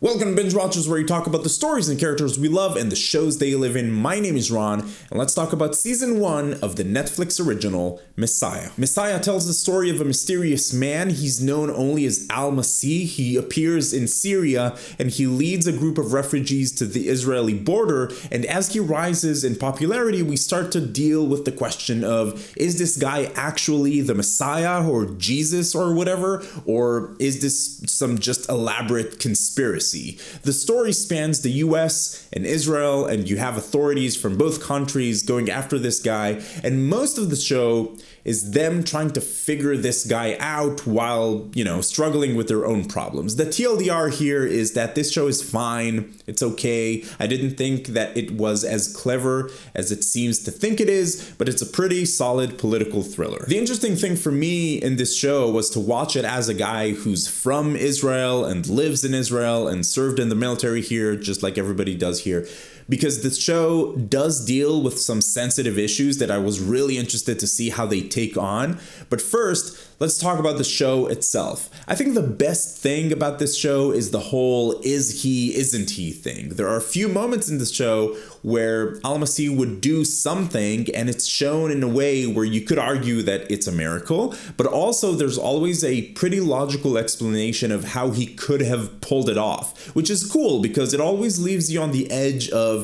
Welcome to Binge Watchers, where we talk about the stories and characters we love and the shows they live in. My name is Ron, and let's talk about Season 1 of the Netflix original, Messiah. Messiah tells the story of a mysterious man. He's known only as Al-Masih. He appears in Syria, and he leads a group of refugees to the Israeli border, and as he rises in popularity, we start to deal with the question of, is this guy actually the Messiah, or Jesus, or whatever, or is this some just elaborate conspiracy? The story spans the US and Israel, and you have authorities from both countries going after this guy, and most of the show is them trying to figure this guy out while, struggling with their own problems. The TLDR here is that this show is fine, it's okay. I didn't think that it was as clever as it seems to think it is, but it's a pretty solid political thriller. The interesting thing for me in this show was to watch it as a guy who's from Israel and lives in Israel and served in the military here, just like everybody does here, because the show does deal with some sensitive issues that I was really interested to see how they take on. But first, let's talk about the show itself. I think the best thing about this show is the whole is he, isn't he thing. There are a few moments in the show where Al-Masih would do something and it's shown in a way where you could argue that it's a miracle, but also there's always a pretty logical explanation of how he could have pulled it off, which is cool because it always leaves you on the edge of,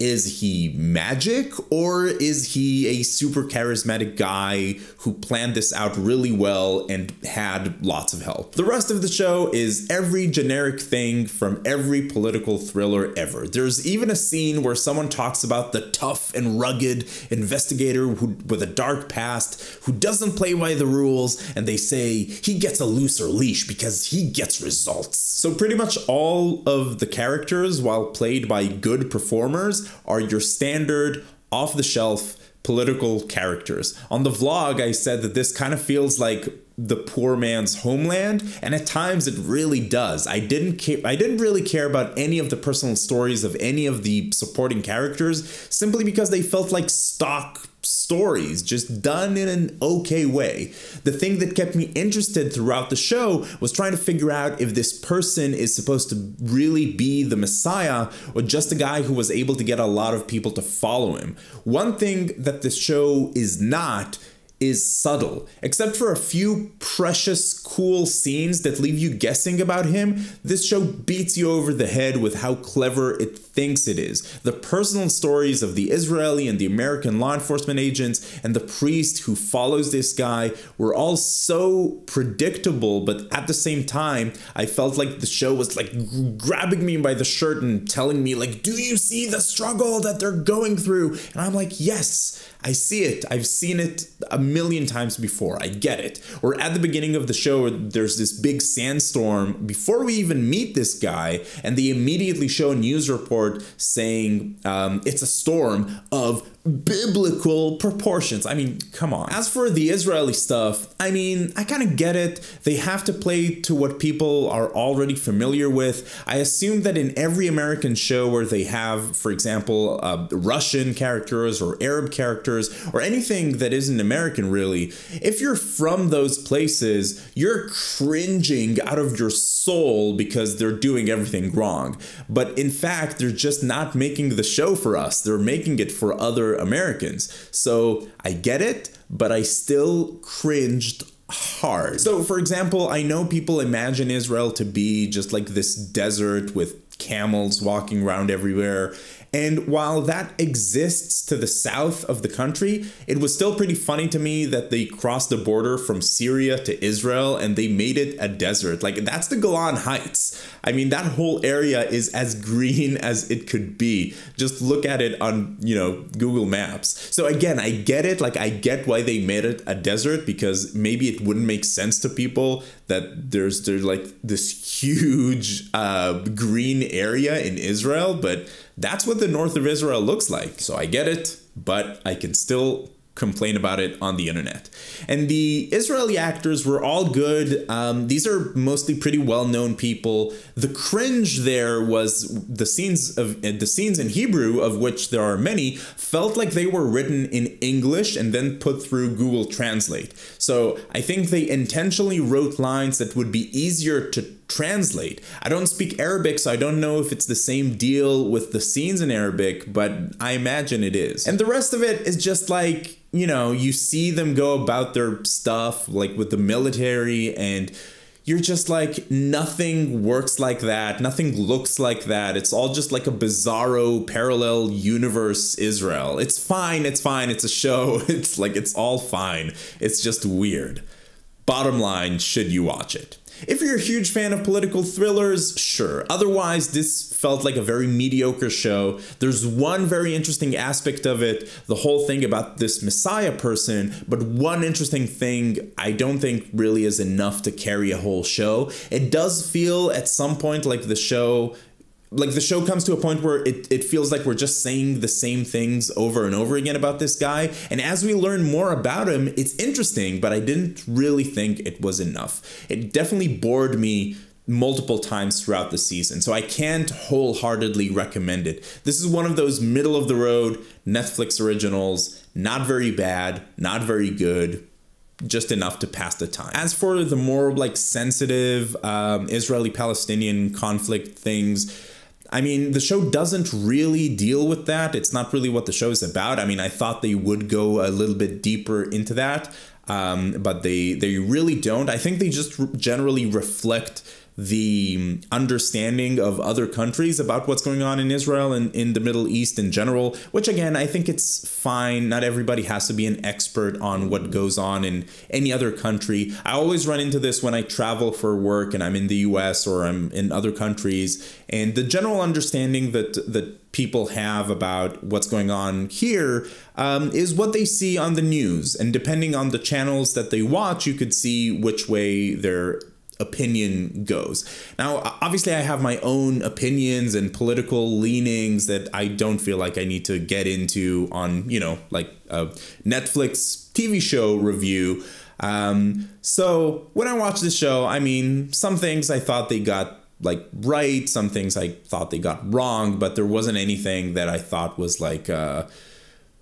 is he magic or is he a super charismatic guy who planned this out really well and had lots of help? The rest of the show is every generic thing from every political thriller ever. There's even a scene where someone talks about the tough and rugged investigator with a dark past who doesn't play by the rules, and they say he gets a looser leash because he gets results. So pretty much all of the characters, while played by good performers, are your standard off-the-shelf political characters. On the vlog, I said that this kind of feels like the poor man's homeland, and at times it really does. I didn't really care about any of the personal stories of any of the supporting characters simply because they felt like stock stories, just done in an okay way. The thing that kept me interested throughout the show was trying to figure out if this person is supposed to really be the Messiah or just a guy who was able to get a lot of people to follow him. One thing that this show is not is subtle. Except for a few precious, cool scenes that leave you guessing about him, this show beats you over the head with how clever it thinks it is. The personal stories of the Israeli and the American law enforcement agents and the priest who follows this guy were all so predictable, but at the same time, I felt like the show was like grabbing me by the shirt and telling me like, do you see the struggle that they're going through? And I'm like, yes, I see it. I've seen it a million times before. I get it. Or at the beginning of the show, there's this big sandstorm before we even meet this guy, and they immediately show a news report saying it's a storm of biblical proportions. I mean, come on. As for the Israeli stuff, I mean, I kind of get it. They have to play to what people are already familiar with. I assume that in every American show where they have, for example, Russian characters or Arab characters or anything that isn't American really, if you're from those places, you're cringing out of your soul because they're doing everything wrong. But in fact, they're just not making the show for us. They're making it for other Americans. So I get it, but I still cringed hard. So for example, I know people imagine Israel to be just like this desert with camels walking around everywhere. And while that exists to the south of the country, it was still pretty funny to me that they crossed the border from Syria to Israel and they made it a desert. Like, that's the Golan Heights. I mean, that whole area is as green as it could be. Just look at it on, Google Maps. So again, I get it. Like, I get why they made it a desert, because maybe it wouldn't make sense to people that there's like this huge green area in Israel, but that's what the north of Israel looks like. So I get it, but I can still complain about it on the internet. And the Israeli actors were all good. These are mostly pretty well-known people. The cringe there was the scenes in Hebrew, of which there are many, felt like they were written in English and then put through Google Translate. So I think they intentionally wrote lines that would be easier to translate. I don't speak Arabic, so I don't know if it's the same deal with the scenes in Arabic, but I imagine it is. And the rest of it is just like, you know, you see them go about their stuff, like with the military, and you're just like, nothing works like that. Nothing looks like that. It's all just like a bizarro parallel universe Israel. It's fine. It's fine. It's a show. It's like, it's all fine. It's just weird. Bottom line, should you watch it? If you're a huge fan of political thrillers, sure. Otherwise, this felt like a very mediocre show. There's one very interesting aspect of it, the whole thing about this Messiah person, but one interesting thing I don't think really is enough to carry a whole show. It does feel at some point like the show comes to a point where it feels like we're just saying the same things over and over again about this guy. And as we learn more about him, it's interesting, but I didn't really think it was enough. It definitely bored me multiple times throughout the season, so I can't wholeheartedly recommend it. This is one of those middle of the road Netflix originals, not very bad, not very good, just enough to pass the time. As for the more like sensitive Israeli-Palestinian conflict things, I mean, the show doesn't really deal with that. It's not really what the show is about. I mean, I thought they would go a little bit deeper into that, but they really don't. I think they just generally reflect the understanding of other countries about what's going on in Israel and in the Middle East in general, which again, I think it's fine. Not everybody has to be an expert on what goes on in any other country. I always run into this when I travel for work and I'm in the US or I'm in other countries, and the general understanding that people have about what's going on here is what they see on the news. And depending on the channels that they watch, you could see which way their opinion goes. Now, obviously, I have my own opinions and political leanings that I don't feel like I need to get into on, you know, like a Netflix TV show review. So when I watched this show, I mean, some things I thought they got like right, some things I thought they got wrong, but there wasn't anything that I thought was like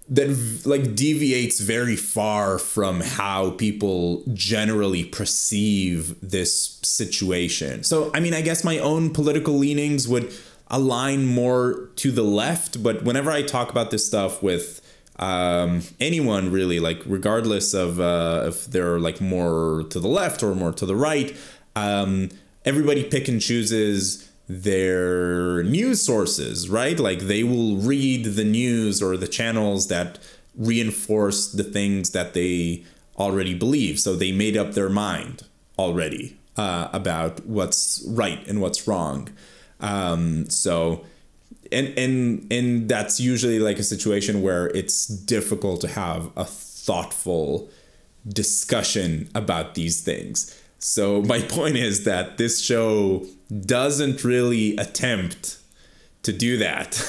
that like deviates very far from how people generally perceive this situation. So, I mean, I guess my own political leanings would align more to the left, but whenever I talk about this stuff with anyone really, like regardless of if they're like more to the left or more to the right, everybody pick and chooses their news sources, right? Like they will read the news or the channels that reinforce the things that they already believe. So they made up their mind already about what's right and what's wrong. So and that's usually like a situation where it's difficult to have a thoughtful discussion about these things. So my point is that this show doesn't really attempt to do that.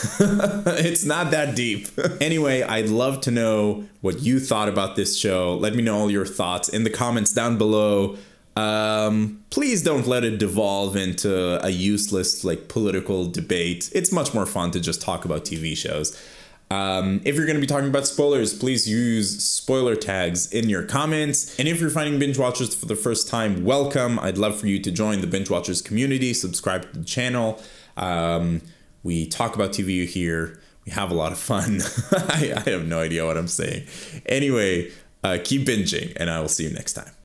It's not that deep. Anyway, I'd love to know what you thought about this show. Let me know all your thoughts in the comments down below. Please don't let it devolve into a useless like political debate. It's much more fun to just talk about TV shows. If you're going to be talking about spoilers, please use spoiler tags in your comments. And if you're finding Binge Watchers for the first time, welcome. I'd love for you to join the Binge Watchers community, subscribe to the channel. We talk about TV here. We have a lot of fun. I have no idea what I'm saying. Anyway, keep binging, and I will see you next time.